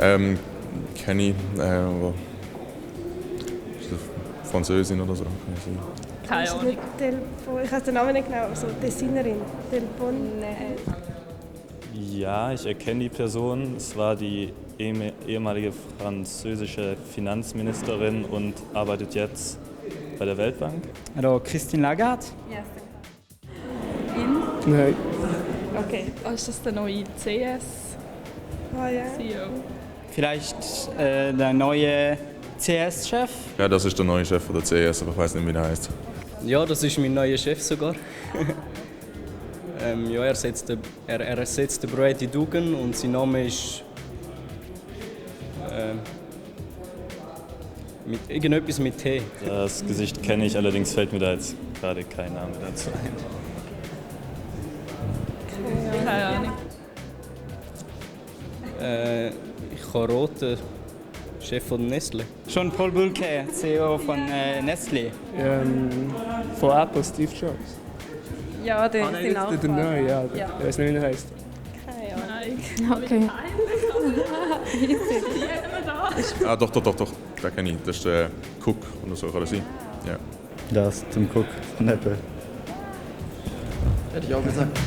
Kenne ich, aber ist das Französin oder so? Keine Ahnung. Ich weiß den Namen nicht genau, so Designerin. Ja, ich erkenne die Person. Es war die ehemalige französische Finanzministerin und arbeitet jetzt bei der Weltbank. Alors, Christine Lagarde? Nein. Okay. Ist das der neue CS? Ah ja. CEO? Vielleicht der neue CS-Chef? Ja, das ist der neue Chef von der CS, aber ich weiß nicht, wie er heißt. Ja, das ist mein neuer Chef sogar. Ja, er ersetzt den Brady Dugan und sein Name ist mit irgendetwas mit T. Das Gesicht kenne ich, allerdings fällt mir da jetzt gerade kein Name dazu ein. Keine Ahnung. Ich habe roten Chef von Nestle. Jean-Paul Bulke, CEO von Nestlé. Von Apple, Steve Jobs. Ja, der ist Der neue, ja. Ich weiß nicht, wie er heißt. Keine Ahnung. Okay. Ah, doch. Den kenne ich. Das ist der Cook oder so, kann das sein? Ja. Das zum Cook von Apple. Hätte ich auch gesagt.